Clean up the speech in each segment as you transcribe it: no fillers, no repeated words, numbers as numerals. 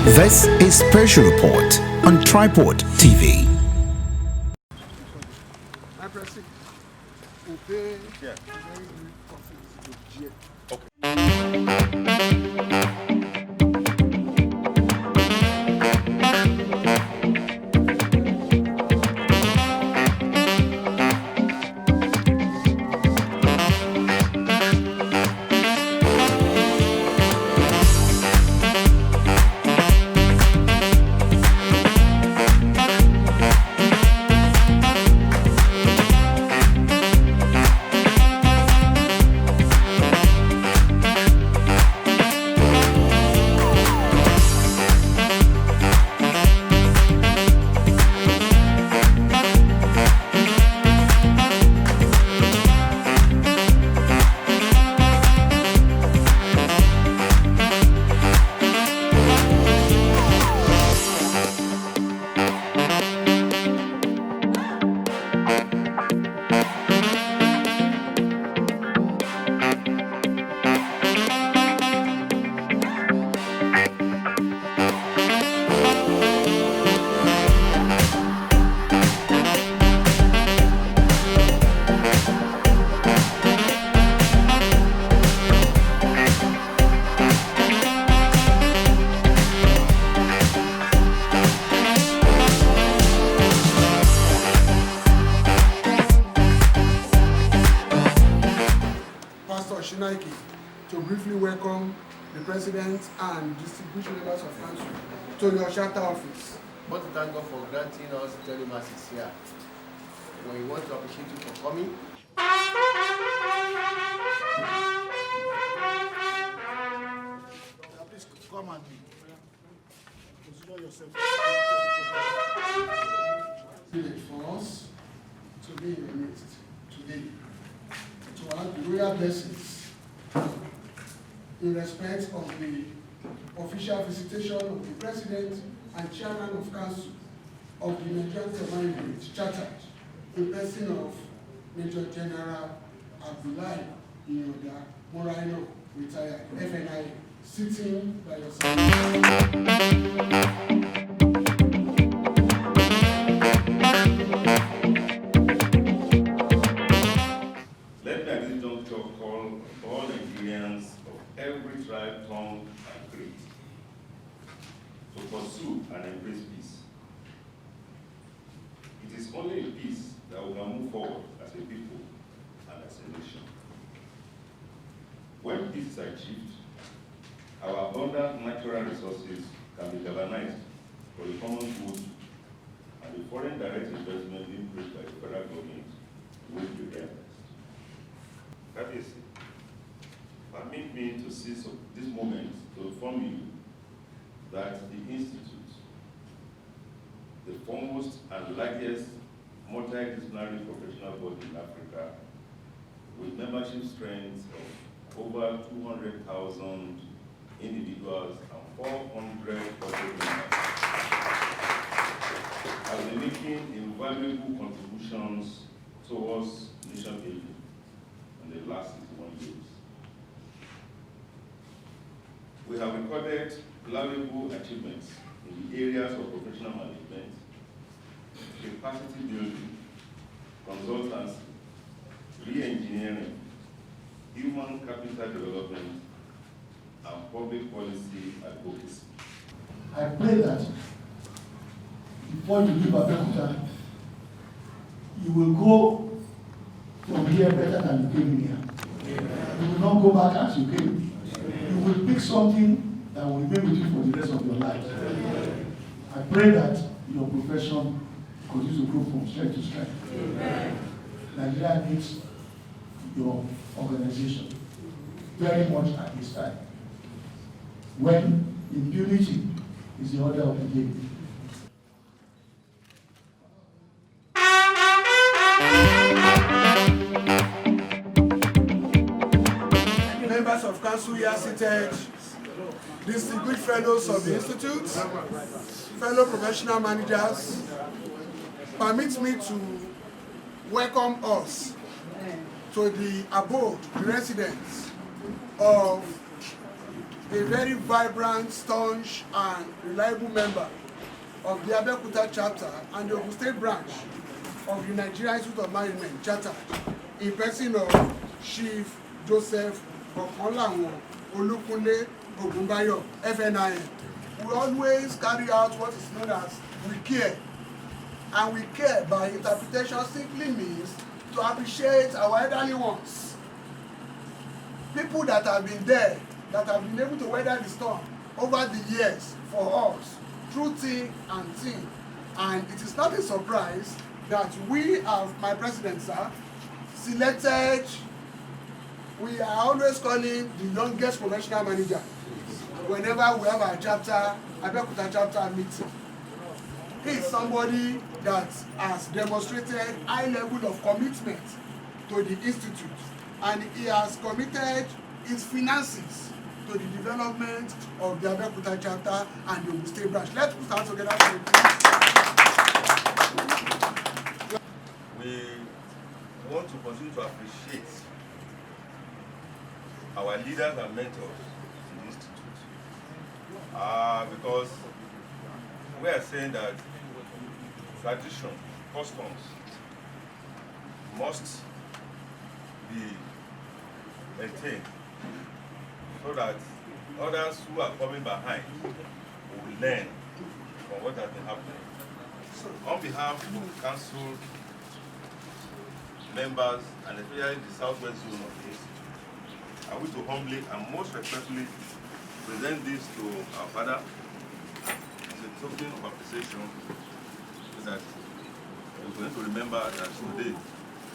This is Special Report on Tripod TV. To briefly welcome the President and distinguished members of Council to your charter office. I want to thank God for granting us eternal mercies here. We want to appreciate you for coming. Please come and consider yourself. For us to be in your midst today, to have the royal blessings in respect of the official visitation of the President and Chairman of Council of the Nigerian Command chartered in person of Major General Abdulahi, Iyanda, Muraina, retired, FNI, sitting by your side. Every tribe, tongue, and creed to pursue and embrace peace. It is only in peace that we can move forward as a people and as a nation. When peace is achieved, our abundant natural resources can be galvanized for the common good, and the foreign direct investment increased by the federal government will be realized. That is it. Permit me to seize this moment to inform you that the Institute, the foremost and largest multidisciplinary professional body in Africa, with membership strength of over 200,000 individuals and 400 corporate members, has been making invaluable contributions towards nation building in the last 61 years. We have recorded valuable achievements in the areas of professional management, capacity building, consultancy, re-engineering, human capital development, and public policy advocacy. I pray that before you leave Abeokuta, you will go from here better than you came here. You will not go back as you came. You will pick something that will remain with you for the rest of your life. I pray that your profession continues to grow from strength to strength. Nigeria needs your organization very much at this time, when impunity is the order of the day. Members of Council here seated, distinguished fellows of the Institute, fellow professional managers, permit me to welcome us to the abode, the residence of a very vibrant, staunch, and reliable member of the Abeokuta chapter and the Ogun State branch of the Nigerian Institute of Management, chartered, in person of Chief Joseph Okonlawon Olukunle Ogunbayo, FNIM. We always carry out what is known as we care. And we care by interpretation simply means to appreciate our elderly ones. People that have been there, that have been able to weather the storm over the years for us, through thick and thin. And it is not a surprise that we have, my president, sir, selected, we are always calling the youngest professional manager whenever we have our chapter, Abeokuta chapter meeting. He is somebody that has demonstrated high level of commitment to the institute, and he has committed his finances to the development of the Abeokuta chapter and the Ogun State branch. Let's put our hands together for it. We want to continue to appreciate our leaders and mentors in the institute, because we are saying that tradition, customs must be maintained so that others who are coming behind will learn from what has been happening. So, on behalf of the council members and especially the southwest zone of the institute, I wish to humbly and most respectfully present this to our father as a token of appreciation, so that we're going to remember that today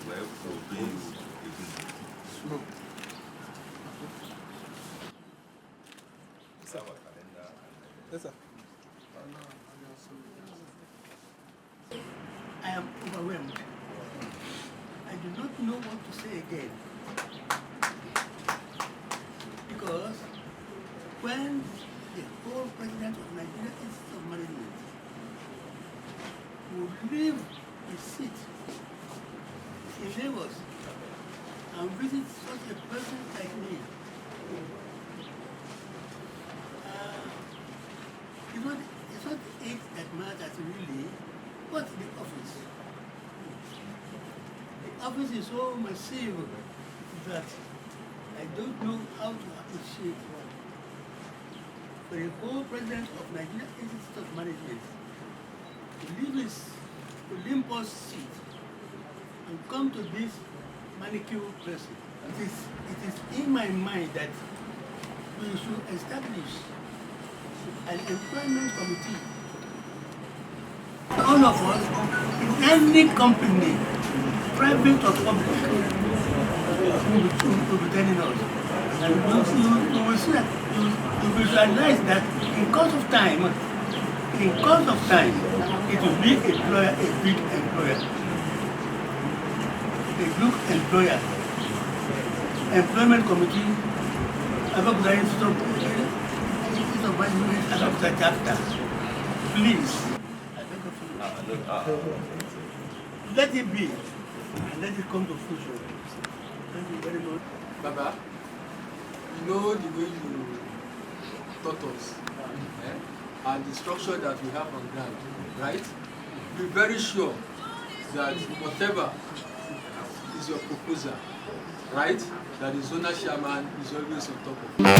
we're able to be a good. Yes, sir. I am overwhelmed. I do not know what to say again. Because when the whole president of Nigeria Institute of Management would leave his seat in Lagos and visit such a person like me, it's not the age that matters really, but the office. The office is so massive that I don't know how to appreciate for the whole president of Nigeria Institute of Management to leave his Olympus seat and come to this manicure person. It is in my mind that we should establish an employment committee. All of us, in any company, private or public, will be telling us. You will see that, you will realize that in course of time, it will be a big employer. A good employer. Employment committee, Abeokuta Institute of Management, Abeokuta chapter. Please, I beg of you. Let it be, and let it come to fruition. Thank you very much. Baba, you know the way you taught us, and the structure that we have on ground, right? Be very sure that whatever is your proposal, right, that the zonal chairman is always on top of it.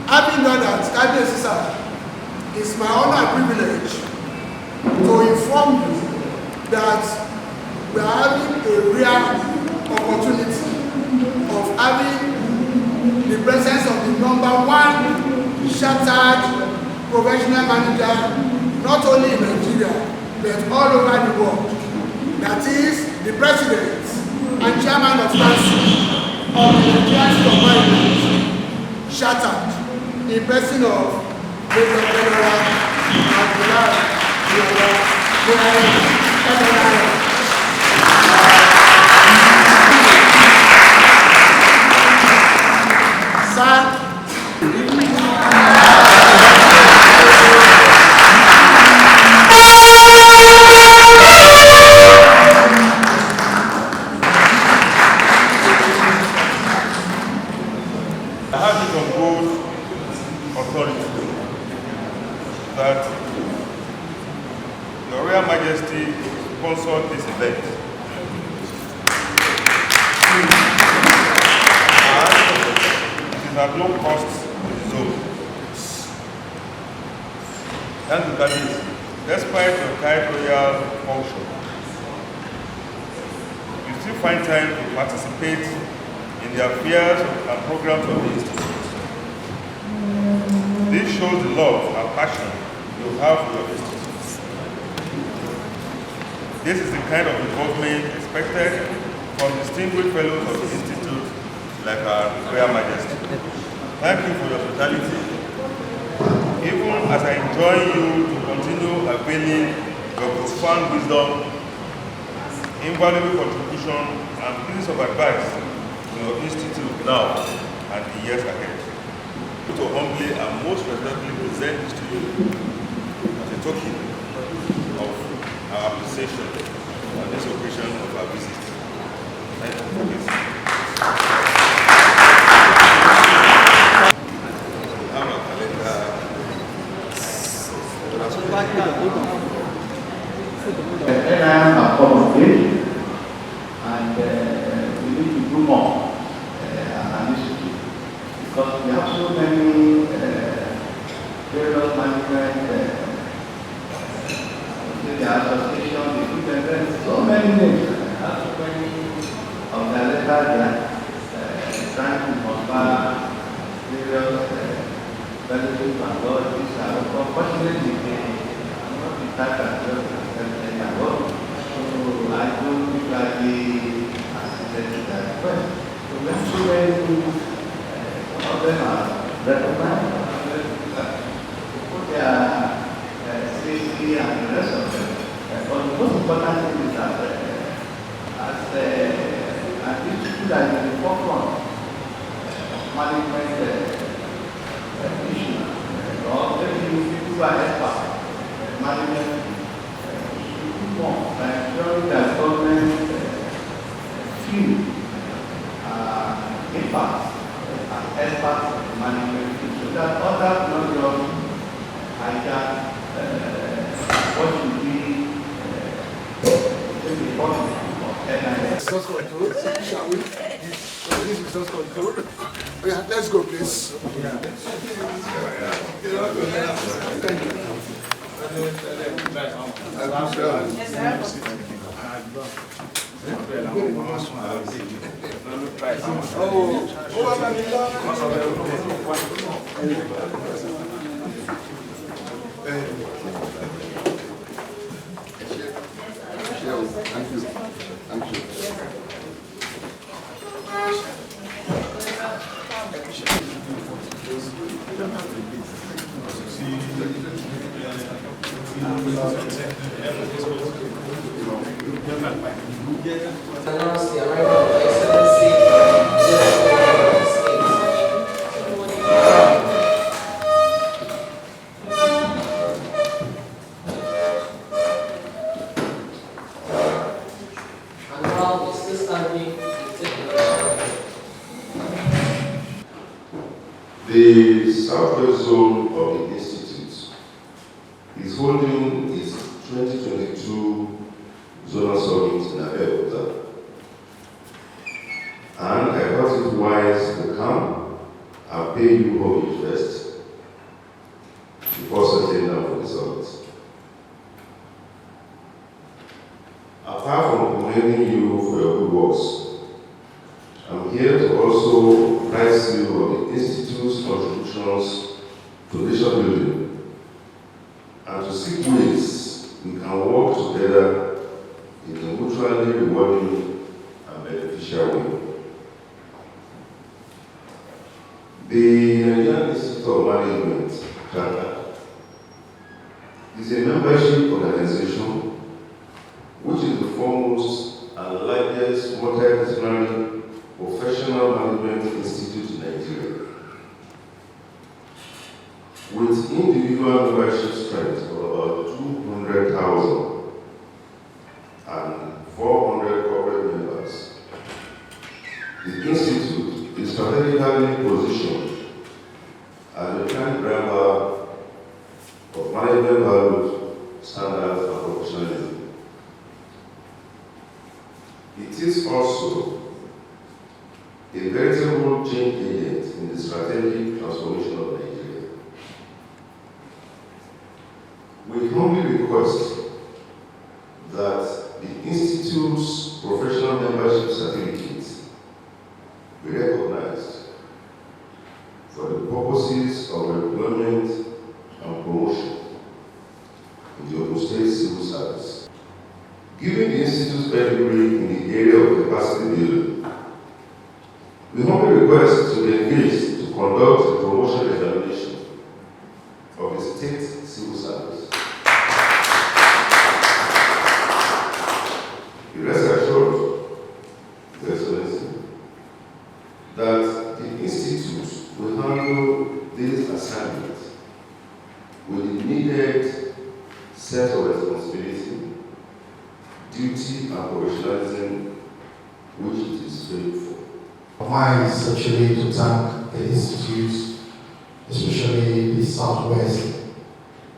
Having done that, it's my honor and privilege to inform you that we are having a rare opportunity of having the presence of the #1 chartered professional manager, not only in Nigeria, but all over the world. That is the president and chairman of council of the Nigerian Institute of Management, chartered in person of Major General I have it on good authority that Your Royal Majesty sponsored this event. And it is at no cost to the zone. And look at this. Despite your tight royal function, you still find time to participate in the affairs and programs of the Institute. This shows the love and passion you have for your Institute. This is the kind of involvement expected from distinguished fellows of the Institute like our Royal Majesty. Thank you for your hospitality. Even as I join you to continue availing your profound wisdom, invaluable contribution, and pieces of advice to your Institute now and in years ahead. To humbly and most respectfully present this to you as a token of our appreciation on this occasion of our visit. Thank you for this. NIM have come of age, and we need to do more as an institute, because we have so many various management, the association, the food events, so many names, so many of the letters that trying to confer various benefits and all these are unfortunately they not the type that so I don't usually assisted to that request. So we have so many some of them are recognized, put their safety and the rest of them. But the most important thing is that as an institute that is in the forefront of management issues, or maybe people who are experts, management more by ensuring that government feel impact and experts in management so that others not just hijack what should be important of NIM. Source control, shall we? This is source control. Yeah, let's go, please. Thank you. Announce the arrival of Excellency and now is still standing to take The Southwest Zone of the Institute is holding its 2022 Zonal Summit in Abeokuta. And I thought it wise to come and pay you homage first before settling down for the summit. Apart from commending you for your good works, I'm here to also prize you of the Institute's contributions to nation building and to seek ways we can work together in a mutually rewarding and beneficial way. The Nigerian Institute of Management Charter membership organization, which is the foremost and largest multidisciplinary professional management institute in Nigeria, with individual membership strength of about 200,000 and 400 corporate members. The institute is strategically positioned as a prime driver of management values, standards, and professionalism. It is also a veritable change agent in the strategic transformation of Nigeria. We humbly request that the Institute's professional membership certificates be recognized for the purposes of employment and promotion in the Ogun State Civil Service. Given the Institute's pedigree in the area of capacity building, we humbly request to be engaged to conduct a promotion examination of the State Civil Service. Rest assured, Your Excellency, that the Institute will handle this assignment with the needed sense of responsibility, duty, and professionalism which it is paid for. Mine is actually to thank the Institute, especially the Southwest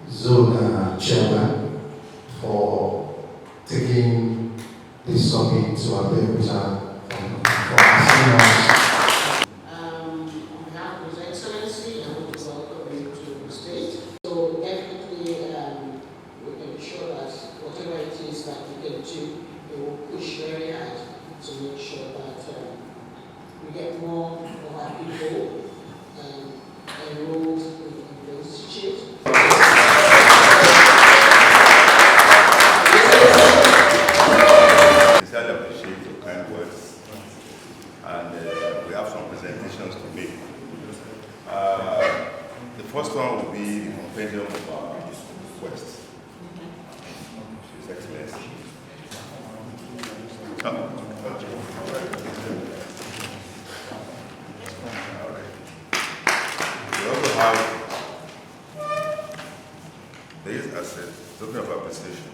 Zone Chairman, for taking this summit to Abeokuta for asking us. On behalf of His Excellency, I want to welcome you to the state. So definitely we can ensure that whatever it is that we can do, we will push very hard to make sure that we get more of our people enrolled in the institute. I appreciate your kind words, and we have some presentations to make. The first one will be the compendium of our request. His Excellency. We also have this asset, talking about appreciation.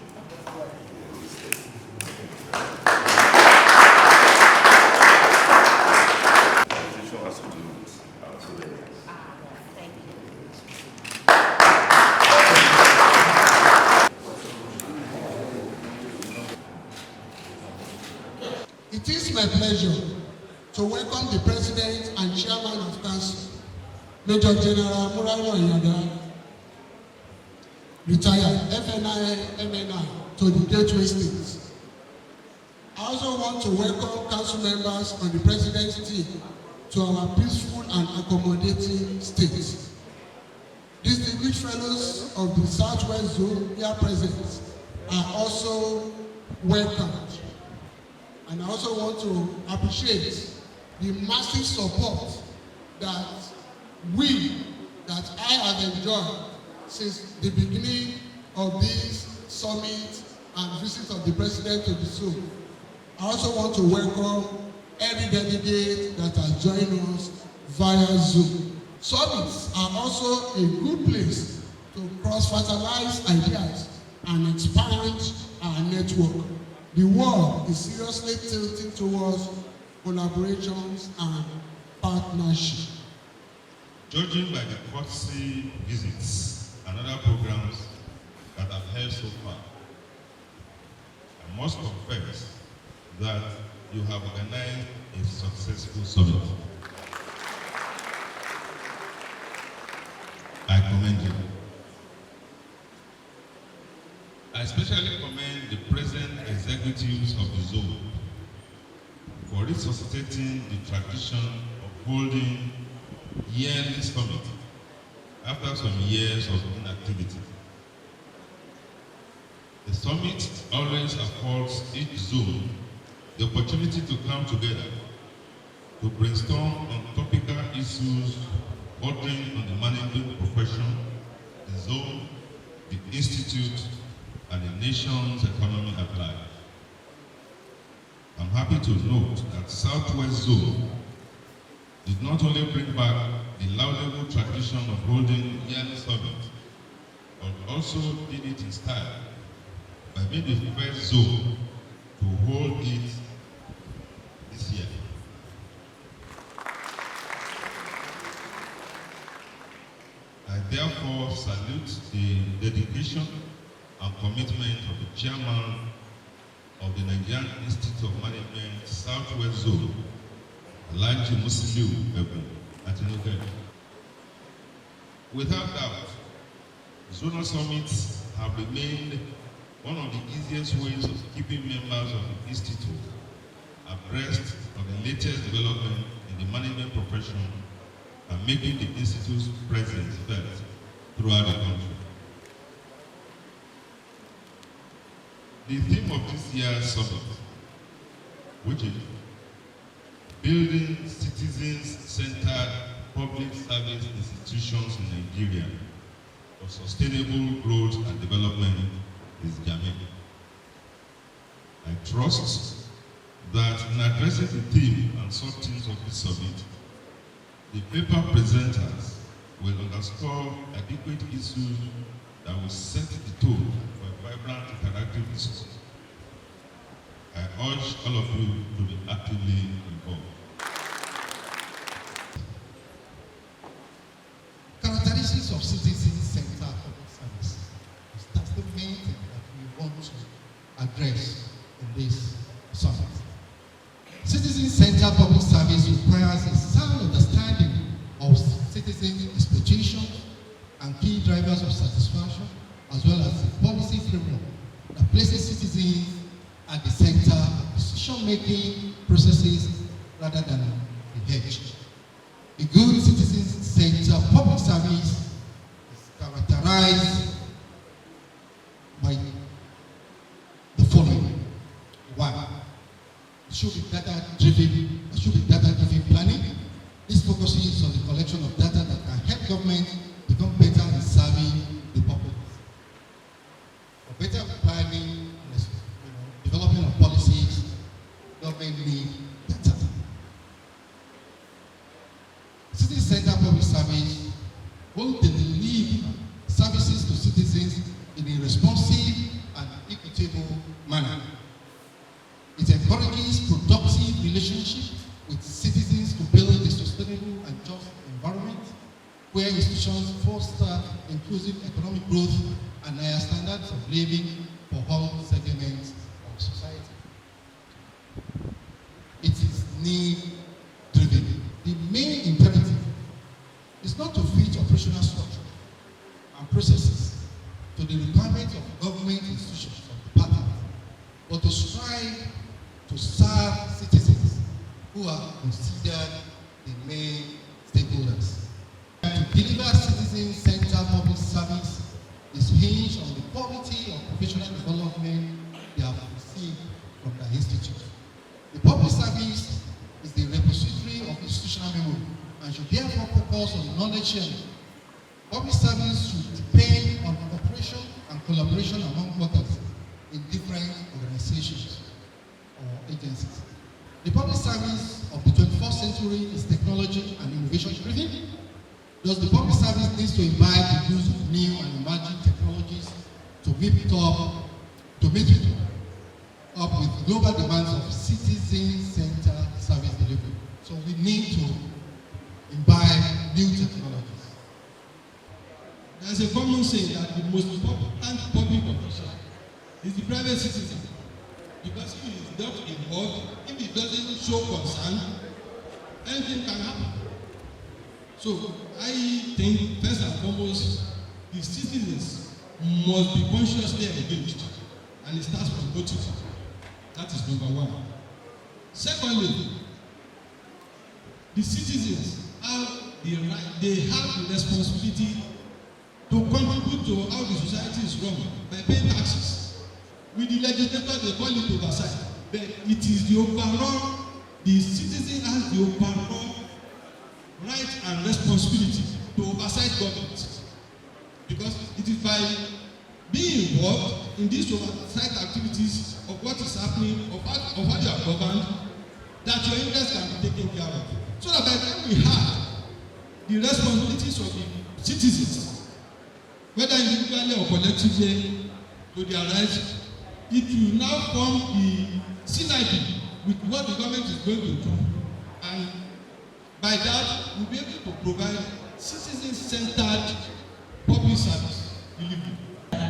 It is my pleasure to welcome the President and Chairman of Council, Major General Muraina Iyanda, retired FNI, to the Gateway State. I also want to welcome Council members on the President's team to our peaceful and accommodating state. Distinguished fellows of the Southwest Zone here present are also welcomed. And I also want to appreciate the massive support that I have enjoyed since the beginning of this summit and visit of the President to the zone. I also want to welcome every delegate that has joined us via Zoom. Summits are also a good place to cross-fertilize ideas and expand our network. The world is seriously tilting towards collaborations and partnership. Judging by the courtesy visits and other programs that I've held so far, I must confess that you have organized a successful summit. I commend you. I especially commend the present executives of the zone for resuscitating the tradition of holding yearly summit after some years of inactivity. The summit always affords each zone the opportunity to come together to brainstorm on topical issues bordering on the management profession, the zone, the institute, and the nation's economy at large. I'm happy to note that Southwest Zone did not only bring back the laudable tradition of holding yearly summit, but also did it in style by being the first zone to hold it this year. I therefore salute the dedication and commitment of the chairman of the Nigerian Institute of Management Southwest Zone, Alhaji Musiliu Ogun Atinoke. Without doubt, zonal summits have remained one of the easiest ways of keeping members of the Institute abreast of the latest development in the management profession and making the Institute's presence felt throughout the country. The theme of this year's summit, which is Building Citizens-Centered Public Service Institutions in Nigeria for Sustainable Growth and Development, is germane. I trust that in addressing the theme and sub-themes of this summit, the paper presenters will underscore adequate issues that will set the tone for a vibrant interactive discourse. I urge all of you to be actively involved. Characteristics of citizen-centered public service. That's the main thing that we want to address in this summit. Citizen-centered public service requires a sound understanding of citizen expectations and key drivers of satisfaction, as well as a policy framework that places citizens at the center of decision-making processes rather than the edge. A good citizen-centered public service is characterized by the following. One, it should be data-driven planning. This focuses on the collection of data that can help government become better in serving the public. For better planning, development of policies, government need data. Citizen-centered public service will deliver services to citizens in a responsive and equitable manner. It encourages productive relationships with citizens to build a sustainable and just environment where institutions foster inclusive economic growth and higher standards of living for all segments of society. It is need-driven. The main imperative is not to fit operational structure and processes to the requirements of government institutions or departments, but to strive to serve citizens who are considered the main stakeholders. To deliver citizen-centered public service is hinged on the quality of professional development they have received from the institute. The public service is the repository of institutional memory and should therefore focus on knowledge sharing. Public service should depend on cooperation and collaboration among workers in different organizations or agencies. The public service of the 21st century is technology and innovation driven. Thus, the public service needs to imbibe the use of new and emerging technologies to meet up with global demands of citizen-centered service delivery. So we need to imbibe new technologies. There's a common saying that the most important public official is the private citizen. Because if he is not involved, if he doesn't show concern, anything can happen. So I think first and foremost, the citizens must be consciously engaged, and it starts from notice. That is number one. Secondly, the citizens have the right, they have the responsibility to contribute to how the society is run by paying taxes. With the legislature, they call it oversight, but it is the overall, the citizen has the overall right and responsibility to oversight government, because it is by being involved in these oversight activities of what is happening, of how you are governed, that your interests can be taken care of. So that by the time we have the responsibilities of the citizens, whether individually or collectively, to their rights, it will now form the synergy with what the government is going to do. And by that, we'll be able to provide citizen-centered public service delivery.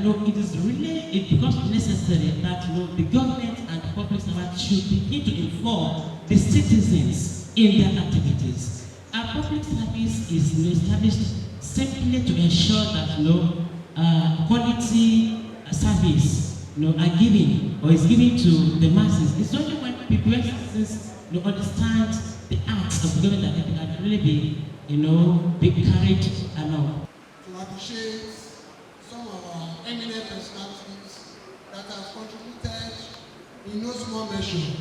No, it is really, it becomes necessary that the government and the public servant should begin to inform the citizens in their activities. Our public service is established simply to ensure that quality service are given or is given to the masses. It's only when people citizens understand the acts of the government that they can really be carried along. To appreciate some of our eminent personalities that have contributed in no small measure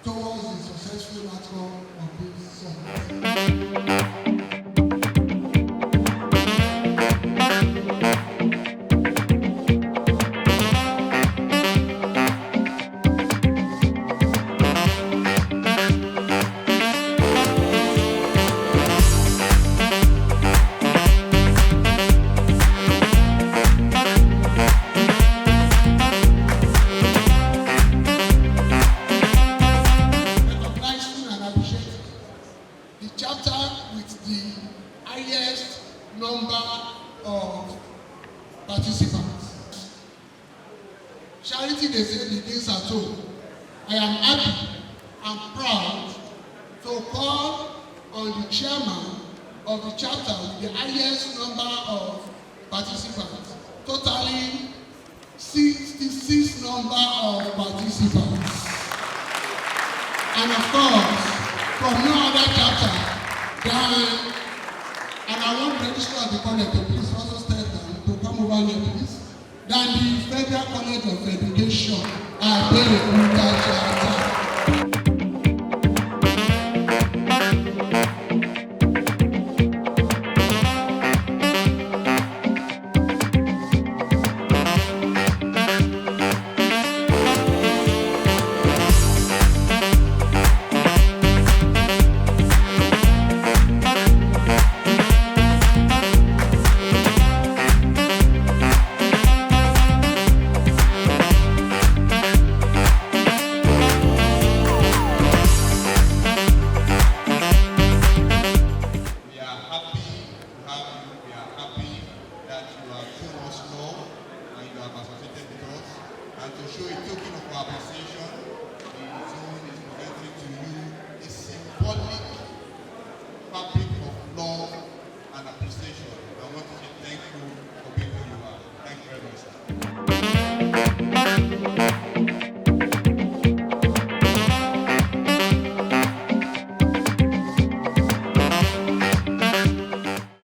towards the successful outcome of this summit. Charity, they say, begins at home. I am happy and proud to call on the chairman of the chapter with the highest number of participants, totaling 66 number of participants. And of course, from no other chapter than, and I want the registrar of the college to please also step down to come over here, please, than the Federal College of Education, Abdulahi.